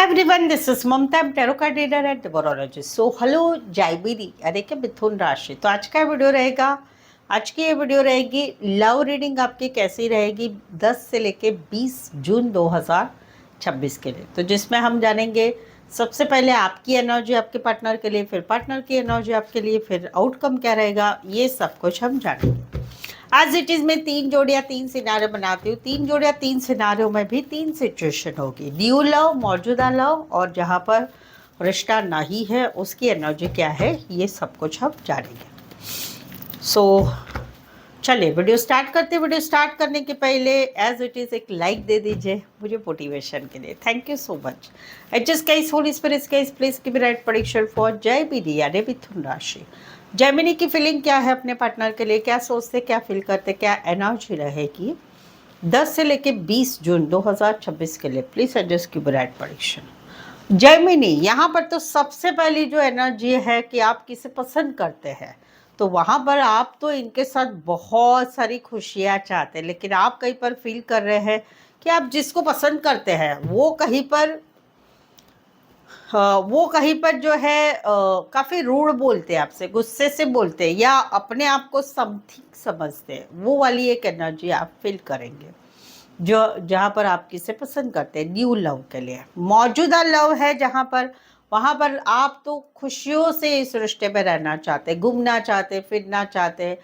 everyone, this is Mamta, I'm tarot card reader and numerologist. So hello जाइबिरी यानी कि मिथुन राशि। तो आज का वीडियो रहेगा, आज की ये वीडियो रहेगी लव रीडिंग आपकी कैसी रहेगी 10 से लेके 20 जून 2026 के लिए। तो जिसमें हम जानेंगे सबसे पहले आपकी एनर्जी आपके पार्टनर के लिए, फिर पार्टनर की एनर्जी आपके लिए, फिर आउटकम क्या रहेगा, ये सब कुछ हम जानेंगे। आज इट इज़ में 3 जोड़ियाँ 3 सिनारियो बनाती हूँ। 3 जोड़ियाँ 3 सिनारियो में भी 3 सिचुएशन होगी, न्यू लव, मौजूदा लव और जहाँ पर रिश्ता नहीं है उसकी एनर्जी क्या है, ये सब कुछ हम जानेंगे। सो चलिए वीडियो स्टार्ट करते। वीडियो स्टार्ट करने के पहले एज इट इज़ एक लाइक दे दीजिए मुझे मोटिवेशन के लिए। Thank you so much. Adjust guys, Holi spirit guys, please give me right prediction for Jaimini यानी मिथुन राशि। जयमिनी की फीलिंग क्या है अपने पार्टनर के लिए, क्या सोचते, क्या फील करते, क्या एनर्जी रहेगी 10 से लेके 20 जून 2026 के लिए। Please adjust give me right prediction. Jaimini, यहाँ पर तो सबसे पहली जो एनर्जी है कि आप किसे पसंद करते हैं, तो वहाँ पर आप तो इनके साथ बहुत सारी खुशियाँ चाहते हैं, लेकिन आप कहीं पर फील कर रहे हैं कि आप जिसको पसंद करते हैं वो कहीं पर जो है काफ़ी रूड बोलते हैं, आपसे गुस्से से बोलते हैं या अपने आप को समथिंग समझते हैं। वो वाली एक एनर्जी आप फील करेंगे जो जहाँ पर आप किसे पसंद करते हैं न्यू लव के लिए। मौजूदा लव है जहाँ पर, वहाँ पर आप तो खुशियों से इस रिश्ते में रहना चाहते हैं, घूमना चाहते हैं, फिरना चाहते हैं,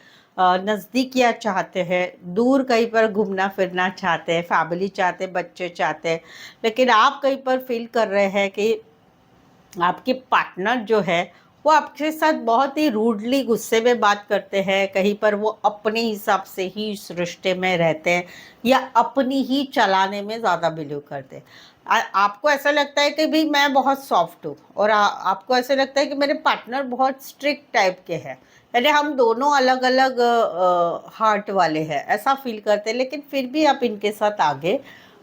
नज़दीकियाँ चाहते हैं, दूर कहीं पर घूमना फिरना चाहते हैं, फैमिली चाहते हैं, बच्चे चाहते हैं। लेकिन आप कहीं पर फील कर रहे हैं कि आपके पार्टनर जो है वो आपके साथ बहुत ही रूडली गुस्से में बात करते हैं, कहीं पर वो अपने हिसाब से ही इस रिश्ते में रहते हैं या अपनी ही चलाने में ज़्यादा बिलीव करते हैं। आपको ऐसा लगता है कि भाई मैं बहुत सॉफ्ट हूँ और आपको ऐसा लगता है कि मेरे पार्टनर बहुत स्ट्रिक्ट टाइप के हैं, यानी हम दोनों अलग अलग हार्ट वाले हैं, ऐसा फील करते हैं। लेकिन फिर भी आप इनके साथ आगे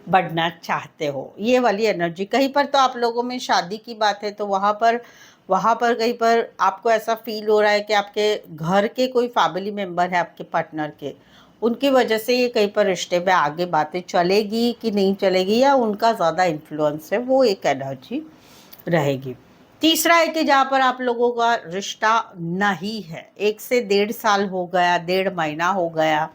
बढ़ना चाहते हो, ये वाली एनर्जी। कहीं पर तो आप लोगों में शादी की बात है, तो वहाँ पर कहीं पर आपको ऐसा फील हो रहा है कि आपके घर के कोई फैमिली मेम्बर है आपके पार्टनर के, उनकी वजह से ये कहीं पर रिश्ते में आगे बातें चलेगी कि नहीं चलेगी या उनका ज़्यादा इन्फ्लुएंस है, वो एक एनर्जी रहेगी। तीसरा है कि जहाँ पर आप लोगों का रिश्ता नहीं है, 1 से 1.5 साल हो गया, 1.5 महीना हो गया,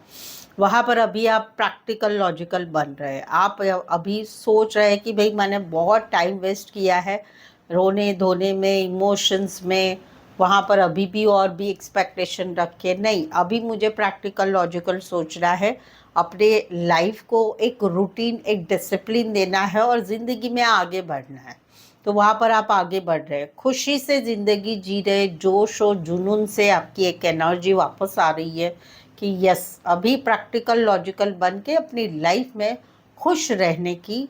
वहाँ पर अभी आप प्रैक्टिकल लॉजिकल बन रहे हैं। आप अभी सोच रहे हैं कि भाई मैंने बहुत टाइम वेस्ट किया है रोने धोने में, इमोशंस में, वहाँ पर अभी भी और भी एक्सपेक्टेशन रख के नहीं, अभी मुझे प्रैक्टिकल लॉजिकल सोचना है, अपने लाइफ को एक रूटीन एक डिसिप्लिन देना है और ज़िंदगी में आगे बढ़ना है। तो वहाँ पर आप आगे बढ़ रहे हैं, खुशी से ज़िंदगी जी रहे, जोश और जुनून से आपकी एक एनर्जी वापस आ रही है कि यस अभी प्रैक्टिकल लॉजिकल बन के अपनी लाइफ में खुश रहने की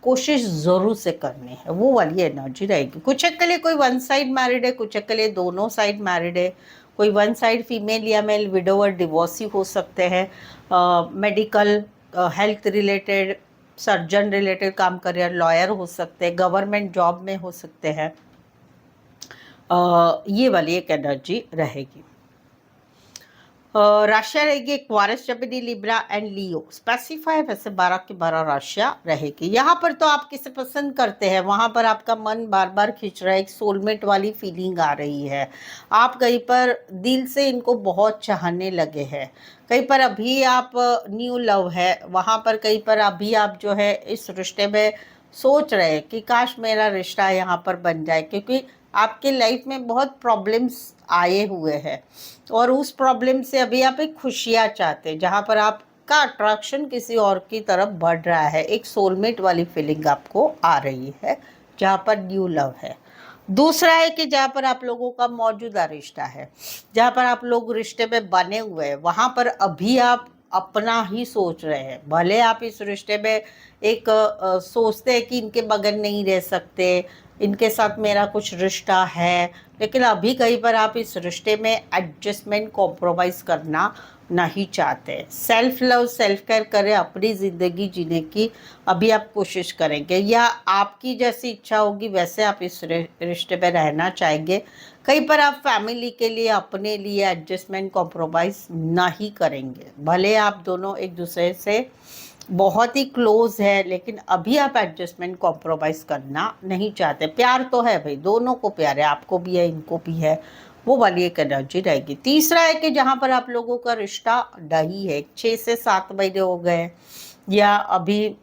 कोशिश ज़रूर से करनी है, वो वाली एनर्जी रहेगी। कुछ एक के लिए कोई वन साइड मैरिड है, कुछ एक के लिए दोनों साइड मैरिड है, कोई वन साइड फीमेल या मेल विडोवर डिवोर्सी हो सकते हैं, medical health related surgeon related काम कर रहे हैं, लॉयर हो सकते हैं, गवर्नमेंट जॉब में हो सकते हैं, ये वाली एक एनर्जी रहेगी। राशियाँ रहेगी Aquarius, Gemini, Libra and Leo. Specify वैसे 12 की 12 राशियाँ रहेगी। यहाँ पर तो आप किसे पसंद करते हैं, वहाँ पर आपका मन बार बार खींच रहा है, एक सोलमेट वाली फीलिंग आ रही है, आप कहीं पर दिल से इनको बहुत चाहने लगे हैं। कहीं पर अभी आप न्यू लव है, वहाँ पर कहीं पर अभी आप जो है इस रिश्ते में सोच रहे हैं कि काश मेरा रिश्ता यहाँ पर बन जाए, क्योंकि आपके लाइफ में बहुत प्रॉब्लम्स आए हुए हैं और उस प्रॉब्लम से अभी आप एक खुशियाँ चाहते हैं, जहाँ पर आपका अट्रैक्शन किसी और की तरफ बढ़ रहा है, एक सोलमेट वाली फीलिंग आपको आ रही है जहाँ पर न्यू लव है। दूसरा है कि जहाँ पर आप लोगों का मौजूदा रिश्ता है, जहाँ पर आप लोग रिश्ते में बने हुए हैं, वहाँ पर अभी आप अपना ही सोच रहे हैं। भले आप इस रिश्ते में एक सोचते हैं कि इनके बगैर नहीं रह सकते, इनके साथ मेरा कुछ रिश्ता है, लेकिन अभी कहीं पर आप इस रिश्ते में एडजस्टमेंट कॉम्प्रोमाइज़ करना नहीं चाहते। सेल्फ लव सेल्फ केयर करें, अपनी ज़िंदगी जीने की अभी आप कोशिश करेंगे या आपकी जैसी इच्छा होगी वैसे आप इस रिश्ते में रहना चाहेंगे। कहीं पर आप फैमिली के लिए अपने लिए एडजस्टमेंट कॉम्प्रोमाइज़ नहीं करेंगे, भले आप दोनों एक दूसरे से बहुत ही क्लोज है, लेकिन अभी आप एडजस्टमेंट कॉम्प्रोमाइज करना नहीं चाहते। प्यार तो है भाई, दोनों को प्यार है, आपको भी है इनको भी है, वो वाली एक एनर्जी रहेगी। तीसरा है कि जहां पर आप लोगों का रिश्ता डही है, 6 से 7 महीने हो गए या अभी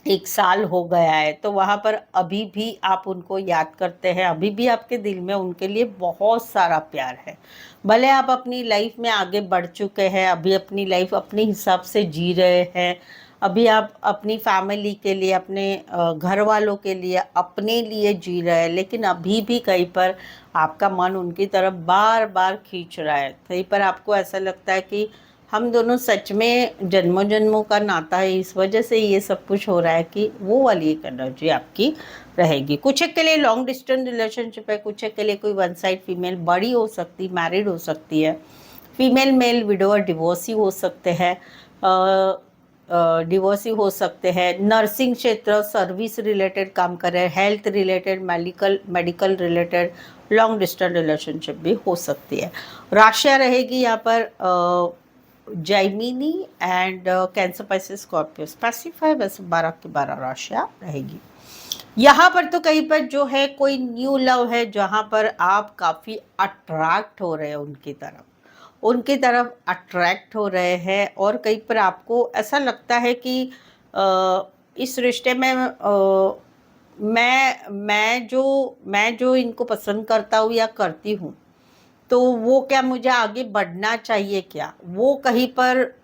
1 साल हो गया है, तो वहां पर अभी भी आप उनको याद करते हैं, अभी भी आपके दिल में उनके लिए बहुत सारा प्यार है। भले आप अपनी लाइफ में आगे बढ़ चुके हैं, अभी अपनी लाइफ अपने हिसाब से जी रहे हैं, अभी आप अपनी फैमिली के लिए, अपने घर वालों के लिए, अपने लिए जी रहे हैं, लेकिन अभी भी कहीं पर आपका मन उनकी तरफ बार बार खींच रहा है। कहीं पर आपको ऐसा लगता है कि हम दोनों सच में जन्मों जन्मों का नाता है, इस वजह से ये सब कुछ हो रहा है, कि वो वाली एक एनर्जी आपकी रहेगी। कुछ एक के लिए लॉन्ग डिस्टेंस रिलेशनशिप है, कुछ एक के लिए कोई वन साइड फीमेल बड़ी हो सकती, मैरिड हो सकती है, फीमेल मेल विडोअर डिवोर्सी हो सकते हैं, डिवोर्सी हो सकते हैं, नर्सिंग क्षेत्र सर्विस रिलेटेड काम कर रहे हैं, health related, medical related long distance relationship भी हो सकती है। राशियाँ रहेगी यहाँ पर Jaimini and cancer, Pisces, Scorpio, specify बस 12 की 12 राशियाँ रहेगी। यहाँ पर तो कहीं पर जो है कोई न्यू लव है, जहाँ पर आप काफ़ी अट्रैक्ट हो रहे हैं उनकी तरफ अट्रैक्ट हो रहे हैं, और कहीं पर आपको ऐसा लगता है कि इस रिश्ते में मैं जो इनको पसंद करता हूँ या करती हूँ, तो वो क्या मुझे आगे बढ़ना चाहिए क्या, वो कहीं पर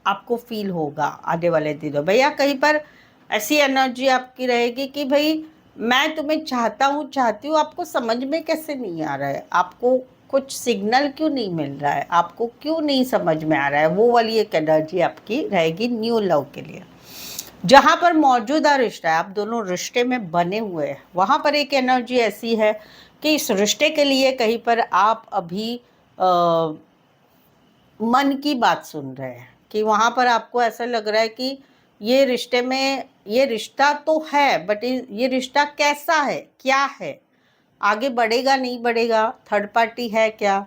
आपको फील होगा आने वाले दिनों में। या कहीं पर ऐसी एनर्जी आपकी रहेगी कि भाई मैं तुम्हें चाहती हूँ, आपको समझ में कैसे नहीं आ रहा है, आपको कुछ सिग्नल क्यों नहीं मिल रहा है, आपको क्यों नहीं समझ में आ रहा है, वो वाली एक एनर्जी आपकी रहेगी न्यू लव के लिए। जहाँ पर मौजूदा रिश्ता है, आप दोनों रिश्ते में बने हुए हैं, वहाँ पर एक एनर्जी ऐसी है कि इस रिश्ते के लिए कहीं पर आप अभी मन की बात सुन रहे हैं, कि वहाँ पर आपको ऐसा लग रहा है कि ये रिश्ते में, ये रिश्ता तो है, बट ये रिश्ता कैसा है, क्या है, आगे बढ़ेगा नहीं बढ़ेगा, थर्ड पार्टी है क्या,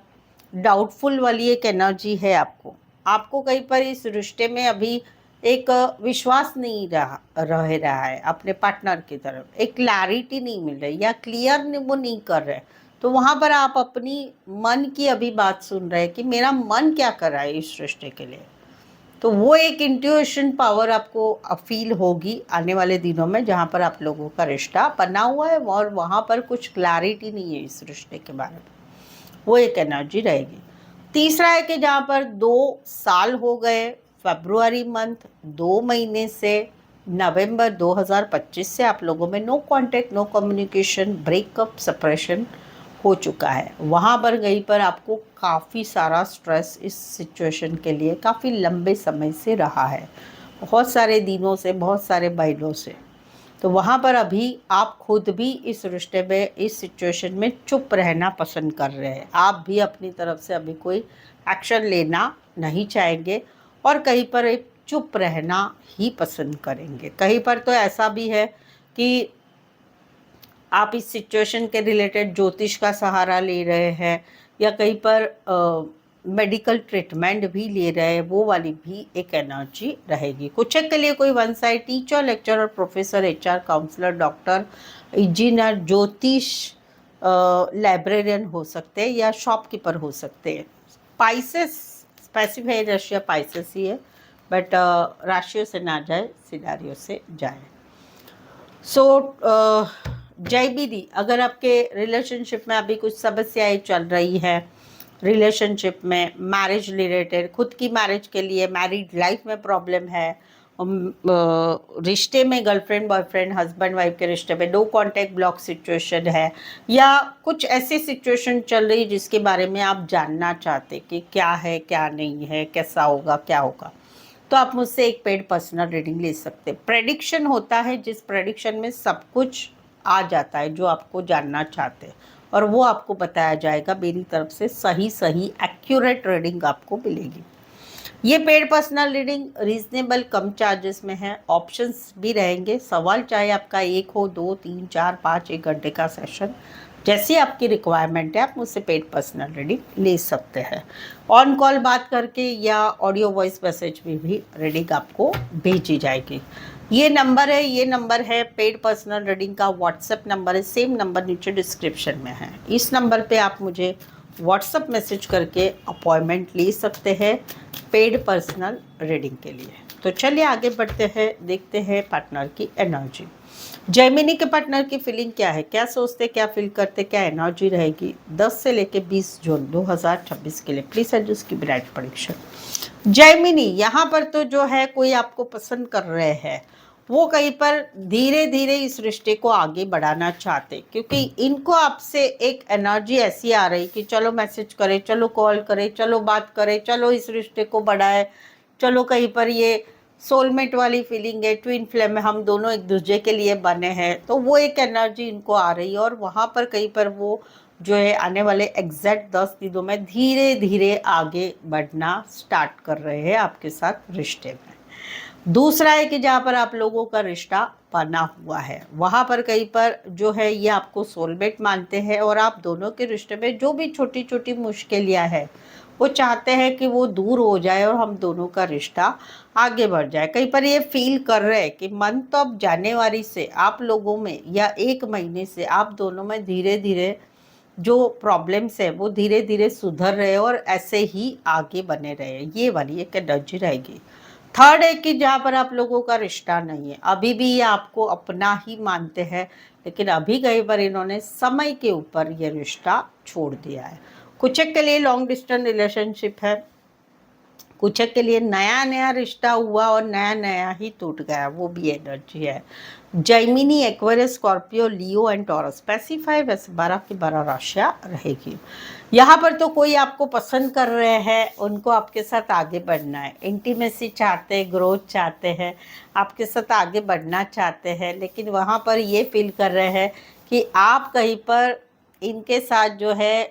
डाउटफुल वाली एक एनर्जी है आपको कहीं पर इस रिश्ते में अभी एक विश्वास नहीं रह रहा है अपने पार्टनर की तरफ, एक क्लैरिटी नहीं मिल रही, या क्लियर वो नहीं कर रहे। तो वहाँ पर आप अपनी मन की अभी बात सुन रहे हैं कि मेरा मन क्या कर रहा है इस रिश्ते के लिए। तो वो एक इंट्यूशन पावर आपको फील होगी आने वाले दिनों में, जहाँ पर आप लोगों का रिश्ता बना हुआ है और वहाँ पर कुछ क्लैरिटी नहीं है इस रिश्ते के बारे में, वो एक एनर्जी रहेगी। तीसरा है कि जहाँ पर 2 साल हो गए, फरवरी मंथ 2 महीने से नवंबर 2025 से आप लोगों में no contact, no communication, breakup, separation हो चुका है। वहाँ पर कहीं पर आपको काफ़ी सारा स्ट्रेस इस सिचुएशन के लिए काफ़ी लंबे समय से रहा है, बहुत सारे दिनों से, बहुत सारे महीनों से। तो वहाँ पर अभी आप खुद भी इस रिश्ते में, इस सिचुएशन में चुप रहना पसंद कर रहे हैं, आप भी अपनी तरफ से अभी कोई एक्शन लेना नहीं चाहेंगे, और कहीं पर एक चुप रहना ही पसंद करेंगे। कहीं पर तो ऐसा भी है कि आप इस सिचुएशन के रिलेटेड ज्योतिष का सहारा ले रहे हैं, या कहीं पर मेडिकल ट्रीटमेंट भी ले रहे हैं, वो वाली भी एक एनर्जी रहेगी। कुछ के लिए कोई one side teacher, lecturer, professor, HR, counsellor, doctor, engineer, ज्योतिष, लाइब्रेरियन हो सकते हैं, या शॉपकीपर हो सकते हैं। पाइसेस, स्पेसिफाई राशिया पाइसेस ही है, बट राशियों से ना जाए, सिनारियों से जाए। सो जय बीदी, अगर आपके रिलेशनशिप में अभी कुछ समस्याएं चल रही है, रिलेशनशिप में, मैरिज रिलेटेड, खुद की मैरिज के लिए, मैरिड लाइफ में प्रॉब्लम है, रिश्ते में, गर्लफ्रेंड बॉयफ्रेंड, हस्बैंड वाइफ के रिश्ते में नो कांटेक्ट, ब्लॉक सिचुएशन है, या कुछ ऐसी सिचुएशन चल रही जिसके बारे में आप जानना चाहते कि क्या है, क्या नहीं है, कैसा होगा, क्या होगा, तो आप मुझसे एक पेड पर्सनल रीडिंग ले सकते हैं। प्रेडिक्शन होता है, जिस प्रेडिक्शन में सब कुछ आ जाता है जो आपको जानना चाहते हैं, और वो आपको बताया जाएगा। मेरी तरफ से सही एक्यूरेट रीडिंग आपको मिलेगी। ये पेड पर्सनल रीडिंग रीजनेबल कम चार्जेस में है, ऑप्शंस भी रहेंगे। सवाल चाहे आपका 1 हो, 2, 3, 4, 5, 1 घंटे का सेशन जैसी आपकी रिक्वायरमेंट है आप मुझसे पेड पर्सनल रीडिंग ले सकते हैं। ऑन कॉल बात करके या ऑडियो वॉइस मैसेज में भी रीडिंग आपको भेजी जाएगी। ये नंबर है पेड पर्सनल रीडिंग का व्हाट्सएप नंबर है, सेम नंबर नीचे डिस्क्रिप्शन में है। इस नंबर पे आप मुझे व्हाट्सएप मैसेज करके अपॉइंटमेंट ले सकते हैं पेड पर्सनल रीडिंग के लिए। तो चलिए आगे बढ़ते हैं, देखते हैं पार्टनर की एनर्जी। जेमिनी के पार्टनर की फीलिंग क्या है, क्या सोचते, क्या फील करते, क्या एनर्जी रहेगी 10 से लेके 20 जून 2026 के लिए। प्लीज एडजस्ट की ब्राइट प्रेडिक्शन। जेमिनी, यहाँ पर तो जो है कोई आपको पसंद कर रहे हैं, वो कहीं पर धीरे धीरे इस रिश्ते को आगे बढ़ाना चाहते, क्योंकि इनको आपसे एक एनर्जी ऐसी आ रही कि चलो मैसेज करें, चलो कॉल करें, चलो बात करें, चलो इस रिश्ते को बढ़ाए, चलो कहीं पर ये सोलमेट वाली फीलिंग है, ट्विन फ्लेम में हम दोनों एक दूसरे के लिए बने हैं, तो वो एक एनर्जी इनको आ रही है। और वहाँ पर कहीं पर वो जो है आने वाले एग्जैक्ट 10 दिनों में धीरे धीरे आगे बढ़ना स्टार्ट कर रहे हैं आपके साथ रिश्ते में। दूसरा है कि जहाँ पर आप लोगों का रिश्ता बना हुआ है, वहाँ पर कहीं पर जो है ये आपको सोलमेट मानते हैं, और आप दोनों के रिश्ते में जो भी छोटी छोटी मुश्किलियाँ हैं वो चाहते हैं कि वो दूर हो जाए और हम दोनों का रिश्ता आगे बढ़ जाए। कहीं पर ये फील कर रहे हैं कि मंथ ऑफ जनवरी से आप लोगों में या 1 महीने से आप दोनों में धीरे धीरे जो प्रॉब्लम्स है वो धीरे धीरे सुधर रहे और ऐसे ही आगे बने रहे। ये वाली एक एनर्जी रहेगी। थर्ड है कि जहाँ पर आप लोगों का रिश्ता नहीं है, अभी भी ये आपको अपना ही मानते हैं, लेकिन अभी कहीं पर इन्होंने समय के ऊपर ये रिश्ता छोड़ दिया है। कुछ के लिए लॉन्ग डिस्टेंस रिलेशनशिप है, कुछ के लिए नया नया रिश्ता हुआ और नया नया ही टूट गया, वो भी एनर्जी है। Gemini, Aquarius, Scorpio, Leo and taurus specify वैसे 12 की 12 राशियाँ रहेगी। यहाँ पर तो कोई आपको पसंद कर रहे हैं, उनको आपके साथ आगे बढ़ना है, इंटीमेसी चाहते हैं, ग्रोथ चाहते हैं, आपके साथ आगे बढ़ना चाहते हैं, लेकिन वहाँ पर ये फील कर रहे हैं कि आप कहीं पर इनके साथ जो है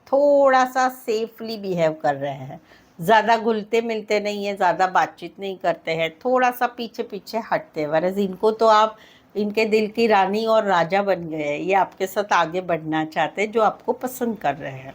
थोड़ा सा सेफली बिहेव कर रहे हैं, ज़्यादा घुलते मिलते नहीं है, ज़्यादा बातचीत नहीं करते हैं, थोड़ा सा पीछे पीछे हटते हैं। वरस इनको तो आप इनके दिल की रानी और राजा बन गए हैं, ये आपके साथ आगे बढ़ना चाहते हैं, जो आपको पसंद कर रहे हैं।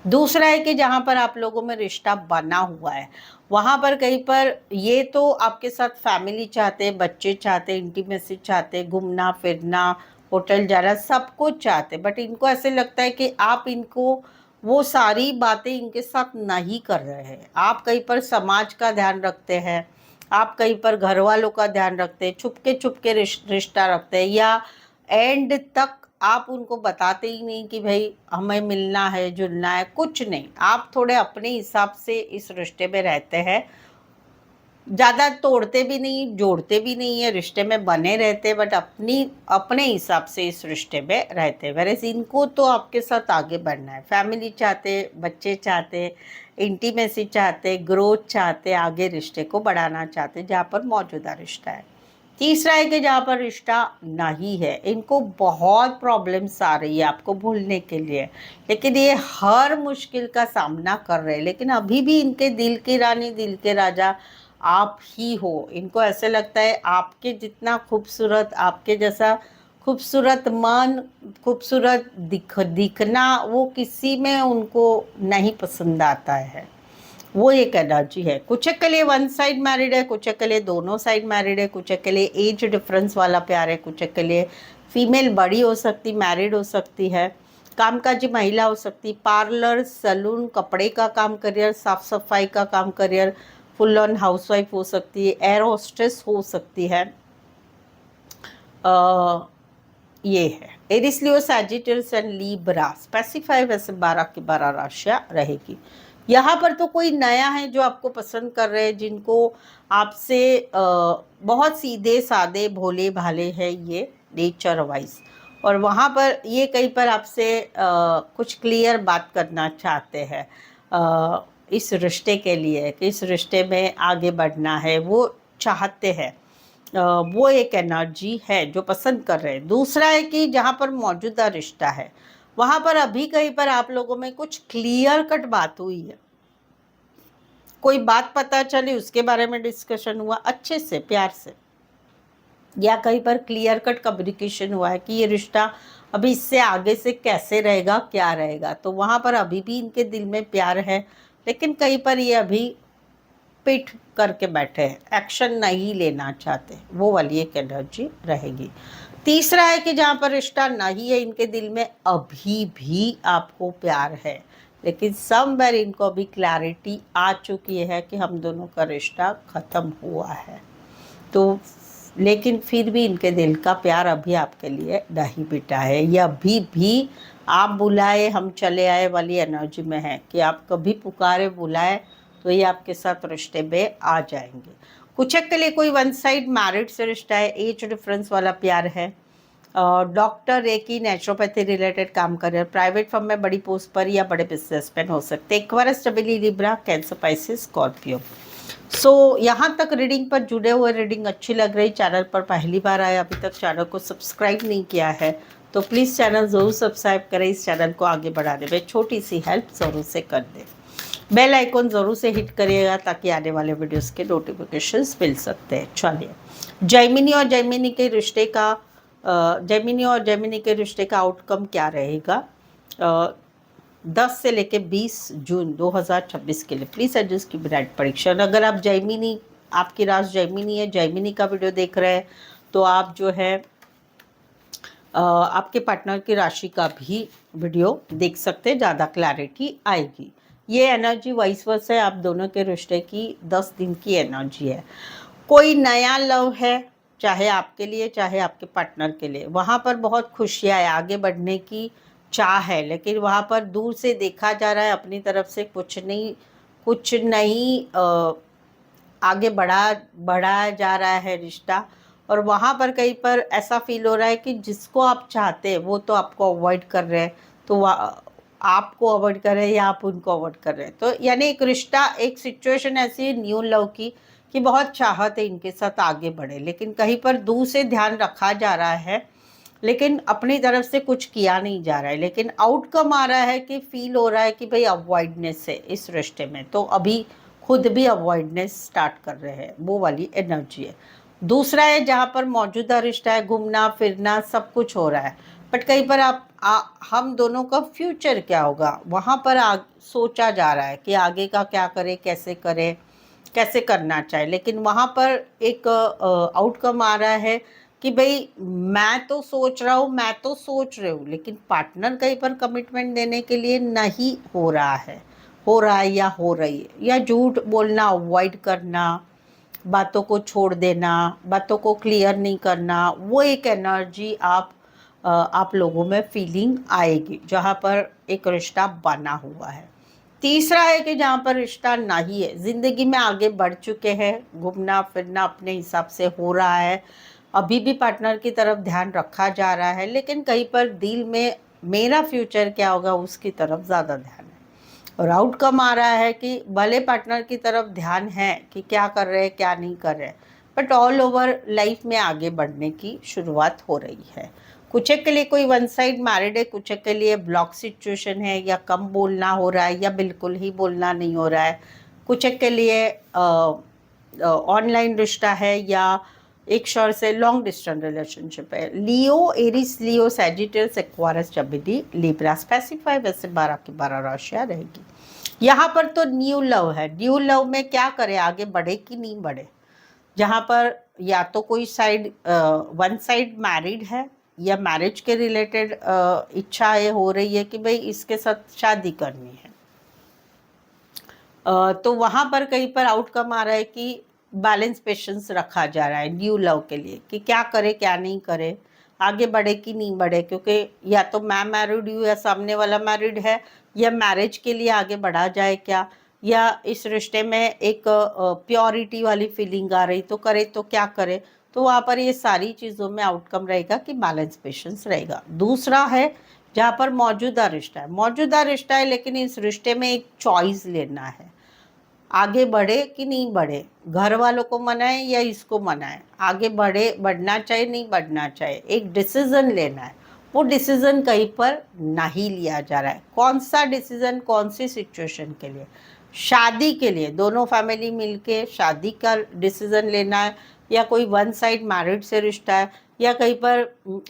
दूसरा है कि जहाँ पर आप लोगों में रिश्ता बना हुआ है, वहाँ पर कहीं पर ये तो आपके साथ फैमिली चाहते हैं, बच्चे चाहते हैं, इंटीमेसी चाहते हैं, घूमना फिरना, होटल जाना, सब कुछ चाहते, बट इनको ऐसे लगता है कि आप इनको वो सारी बातें इनके साथ नहीं कर रहे हैं। आप कहीं पर समाज का ध्यान रखते हैं, आप कहीं पर घर वालों का ध्यान रखते हैं, छुपके रिश्ता रखते हैं, या एंड तक आप उनको बताते ही नहीं कि भाई हमें मिलना है, जुलना है, कुछ नहीं। आप थोड़े अपने हिसाब से इस रिश्ते में रहते हैं, ज़्यादा तोड़ते भी नहीं, जोड़ते भी नहीं है, रिश्ते में बने रहते, बट अपने हिसाब से इस रिश्ते में रहते। वैसे इनको तो आपके साथ आगे बढ़ना है, फैमिली चाहते, बच्चे चाहते, इंटीमेसी चाहते, ग्रोथ चाहते, आगे रिश्ते को बढ़ाना चाहते जहाँ पर मौजूदा रिश्ता है। तीसरा है कि जहाँ पर रिश्ता नहीं है, इनको बहुत प्रॉब्लम्स आ रही है आपको भूलने के लिए, लेकिन ये हर मुश्किल का सामना कर रहे हैं, लेकिन अभी भी इनके दिल की रानी, दिल के राजा आप ही हो। इनको ऐसे लगता है आपके जितना खूबसूरत, आपके जैसा खूबसूरत मन, खूबसूरत दिखना वो किसी में उनको नहीं पसंद आता है। वो एक एनर्जी है। कुछ के लिए वन साइड मैरिड है, कुछ के लिए दोनों साइड मैरिड है, कुछ के लिए एज डिफरेंस वाला प्यार है, कुछ के लिए फीमेल बड़ी हो सकती, मैरिड हो सकती है, कामकाजी महिला हो सकती, पार्लर, सैलून, कपड़े का काम करियर, साफ सफाई का काम करियर, फुल ऑन हाउसवाइफ हो सकती है, एयर होस्टेस हो सकती है। ये है Aries, Leo, Sagittarius and Libra specify वैसे 12 की 12 राशियाँ रहेगी। यहाँ पर तो कोई नया है जो आपको पसंद कर रहे हैं, जिनको आपसे बहुत सीधे सादे भोले भाले है ये नेचर वाइज, और वहाँ पर ये कहीं पर आपसे कुछ क्लियर बात करना चाहते हैं इस रिश्ते के लिए, कि इस रिश्ते में आगे बढ़ना है, वो चाहते हैं। वो एक एनर्जी है जो पसंद कर रहे हैं। दूसरा है कि जहाँ पर मौजूदा रिश्ता है, वहाँ पर अभी कहीं पर आप लोगों में कुछ क्लियर कट बात हुई है, कोई बात पता चली, उसके बारे में डिस्कशन हुआ अच्छे से, प्यार से, या कहीं पर क्लियर कट कम्युनिकेशन हुआ है कि ये रिश्ता अभी इससे आगे से कैसे रहेगा, क्या रहेगा, तो वहाँ पर अभी भी इनके दिल में प्यार है, लेकिन कहीं पर ये अभी पिट करके बैठे हैं, एक्शन नहीं लेना चाहते, वो वाली एक एनर्जी रहेगी। तीसरा है कि जहाँ पर रिश्ता नहीं है इनके दिल में, अभी भी आपको प्यार है, लेकिन समवेयर इनको अभी क्लैरिटी आ चुकी है कि हम दोनों का रिश्ता ख़त्म हुआ है। तो लेकिन फिर भी इनके दिल का प्यार अभी आपके लिए नहीं बिटा है, ये अभी भी आप बुलाए हम चले आए वाली एनर्जी में है कि आप कभी पुकारे बुलाए तो ये आपके साथ रिश्ते में आ जाएंगे। कुछ के लिए कोई वन साइड मैरिड से रिश्ता है, एज डिफरेंस वाला प्यार है, डॉक्टर एक ही नेचुरोपैथी रिलेटेड काम कर रहे हैं, प्राइवेट फर्म में बड़ी पोस्ट पर या बड़े बिजनेसमैन हो सकते हैं, एक्वायरस, स्टेबिली, लिब्रा, कैंसर, पाइसिस, स्कॉर्पियो। यहाँ तक रीडिंग पर जुड़े हुए रीडिंग अच्छी लग रही, चैनल पर पहली बार आए, अभी तक चैनल को सब्सक्राइब नहीं किया है तो प्लीज़ चैनल ज़रूर सब्सक्राइब करें, इस चैनल को आगे बढ़ाने में छोटी सी हेल्प ज़रूर से कर दें। बेल आइकॉन ज़रूर से हिट करिएगा ताकि आने वाले वीडियोस के नोटिफिकेशंस मिल सकते हैं। चलिए, जैमिनी और जैमिनी के रिश्ते का आउटकम क्या रहेगा 10 से लेके 20 जून 2026 के लिए। प्लीज़ एडजस्ट की ब्राइट परीक्षा। अगर आप जैमिनी, आपकी राशि जैमिनी है, जैमिनी का वीडियो देख रहे हैं तो आप जो है आपके पार्टनर की राशि का भी वीडियो देख सकते हैं, ज़्यादा क्लैरिटी आएगी। ये एनर्जी वाइस वर्सा है, आप दोनों के रिश्ते की 10 दिन की एनर्जी है। कोई नया लव है, चाहे आपके लिए चाहे आपके पार्टनर के लिए, वहाँ पर बहुत खुशियाँ है, आगे बढ़ने की चाह है, लेकिन वहाँ पर दूर से देखा जा रहा है अपनी तरफ से कुछ नहीं आगे बढ़ाया जा रहा है रिश्ता, और वहाँ पर कहीं पर ऐसा फील हो रहा है कि जिसको आप चाहते हैं वो तो आपको अवॉइड कर रहे हैं, तो आपको अवॉइड कर रहे हैं या आप उनको अवॉइड कर रहे हैं। तो यानी एक रिश्ता, एक सिचुएशन ऐसी है न्यू लव की कि बहुत चाहत है इनके साथ आगे बढ़े, लेकिन कहीं पर दूर से ध्यान रखा जा रहा है, लेकिन अपनी तरफ से कुछ किया नहीं जा रहा है, लेकिन आउटकम आ रहा है कि फील हो रहा है कि भाई अवॉइडनेस है इस रिश्ते में, तो अभी खुद भी अवॉइडनेस स्टार्ट कर रहे हैं, वो वाली एनर्जी है। दूसरा है जहाँ पर मौजूदा रिश्ता है, घूमना फिरना सब कुछ हो रहा है, बट कहीं पर हम दोनों का फ्यूचर क्या होगा वहाँ पर सोचा जा रहा है कि आगे का क्या करें, कैसे करना चाहिए, लेकिन वहाँ पर एक आउटकम आ रहा है कि भाई मैं तो सोच रही हूँ, लेकिन पार्टनर कहीं पर कमिटमेंट देने के लिए नहीं हो रहा है या हो रही है, या झूठ बोलना अवॉइड करना, बातों को छोड़ देना, बातों को क्लियर नहीं करना, वो एक एनर्जी आप लोगों में फीलिंग आएगी जहाँ पर एक रिश्ता बना हुआ है। तीसरा है कि जहाँ पर रिश्ता नहीं है, ज़िंदगी में आगे बढ़ चुके हैं, घूमना फिरना अपने हिसाब से हो रहा है, अभी भी पार्टनर की तरफ ध्यान रखा जा रहा है, लेकिन कहीं पर दिल में मेरा फ्यूचर क्या होगा उसकी तरफ ज़्यादा ध्यान है, और आउटकम आ रहा है कि भले पार्टनर की तरफ ध्यान है कि क्या कर रहे हैं क्या नहीं कर रहे, बट ऑल ओवर लाइफ में आगे बढ़ने की शुरुआत हो रही है। कुछ के लिए कोई वन साइड मैरिड है, कुछ के लिए ब्लॉक सिचुएशन है, या कम बोलना हो रहा है या बिल्कुल ही बोलना नहीं हो रहा है, कुछ के लिए ऑनलाइन रिश्ता है, या एक शोर से लॉन्ग डिस्टेंस रिलेशनशिप है। लियो, एरिस, लियो, सैजिटेरियस, एक्वारियस, जमिनी, लिब्रा स्पेसिफाई, वैसे 12 की 12 राशियाँ रहेगी। यहाँ पर तो न्यू लव है, न्यू लव में क्या करे, आगे बढ़े कि नहीं बढ़े, जहाँ पर या तो कोई साइड वन साइड मैरिड है या मैरिज के रिलेटेड इच्छा ये हो रही है कि भाई इसके साथ शादी करनी है, तो वहाँ पर कहीं पर आउटकम आ रहा है कि बैलेंस पेशेंस रखा जा रहा है न्यू लव के लिए कि क्या करे क्या नहीं करे, आगे बढ़े कि नहीं बढ़े, क्योंकि या तो मैं मैरिड हूँ या सामने वाला मैरिड है, या मैरिज के लिए आगे बढ़ा जाए क्या, या इस रिश्ते में एक प्योरिटी वाली फीलिंग आ रही, तो करे तो क्या करे, तो वहाँ पर ये सारी चीज़ों में आउटकम रहेगा कि बैलेंस पेशेंस रहेगा। दूसरा है जहाँ पर मौजूदा रिश्ता है, लेकिन इस रिश्ते में एक चॉइस लेना है, आगे बढ़े कि नहीं बढ़े, घर वालों को मनाए या इसको मनाए, आगे बढ़ना चाहिए नहीं बढ़ना चाहिए, एक डिसीजन लेना है, वो डिसीजन कहीं पर नहीं लिया जा रहा है। कौन सा डिसीजन, कौन सी सिचुएशन के लिए, शादी के लिए दोनों फैमिली मिलके शादी का डिसीजन लेना है, या कोई वन साइड मैरिड से रिश्ता है, या कहीं पर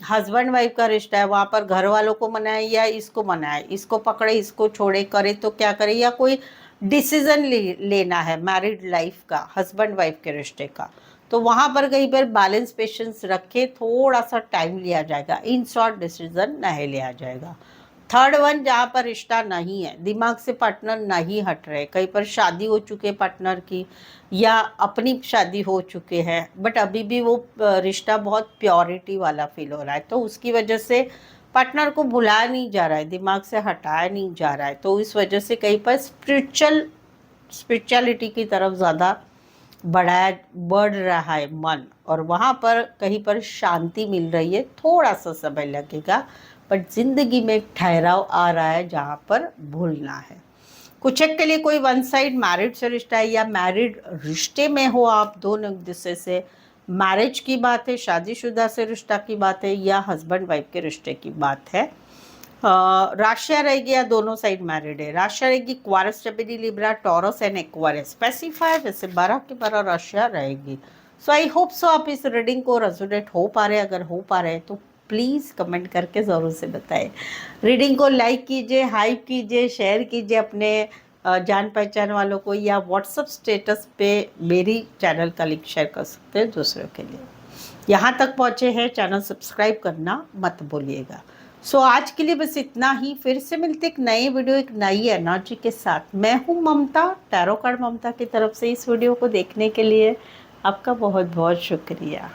हस्बैंड वाइफ का रिश्ता है, वहाँ पर घर वालों को मनाए या इसको मनाए, इसको पकड़े इसको छोड़े, करे तो क्या करे, या कोई डिसीजन लेना है मैरिड लाइफ का, हस्बैंड वाइफ के रिश्ते का, तो वहाँ पर कहीं पर बैलेंस पेशेंस रखे थोड़ा सा टाइम लिया जाएगा, इन शॉर्ट डिसीजन नहीं लिया जाएगा। थर्ड वन, जहाँ पर रिश्ता नहीं है, दिमाग से पार्टनर नहीं हट रहे, कहीं पर शादी हो चुके पार्टनर की या अपनी शादी हो चुके हैं, बट अभी भी वो रिश्ता बहुत प्योरिटी वाला फील हो रहा है, तो उसकी वजह से पार्टनर को भुलाया नहीं जा रहा है, दिमाग से हटाया नहीं जा रहा है, तो इस वजह से कहीं पर स्पिरिचुअलिटी की तरफ ज़्यादा बढ़ रहा है मन, और वहाँ पर कहीं पर शांति मिल रही है, थोड़ा सा समय लगेगा, बट जिंदगी में एक ठहराव आ रहा है जहाँ पर भूलना है। कुछ एक के लिए कोई वन साइड मैरिड से रिश्ता है या मैरिड रिश्ते में हो आप दोनों एक दूसरे से, मैरिज की बात है, शादीशुदा से रिश्ता की बात है, या हस्बैंड वाइफ के रिश्ते की बात है। राशिया रहेगी या दोनों साइड मैरिड है। राशिया रहेगी क्वारस, Gemini, Libra, Taurus and Aquarius. Specify वैसे 12 की 12 राशिया रहेगी। सो आई होप सो आप इस रीडिंग को रेजोनेट हो पा रहे हैं। अगर हो पा रहे हैं तो प्लीज़ कमेंट करके ज़रूर से बताएं। रीडिंग को लाइक कीजिए, हाइप कीजिए, शेयर कीजिए अपने जान पहचान वालों को, या व्हाट्सअप स्टेटस पे मेरी चैनल का लिंक शेयर कर सकते हैं दूसरों के लिए। यहाँ तक पहुँचे हैं, चैनल सब्सक्राइब करना मत भूलिएगा। सो आज के लिए बस इतना ही। फिर से मिलते एक नए वीडियो, एक नई एनर्जी के साथ। मैं हूँ ममता, टैरो कार्ड ममता की तरफ से। इस वीडियो को देखने के लिए आपका बहुत बहुत शुक्रिया।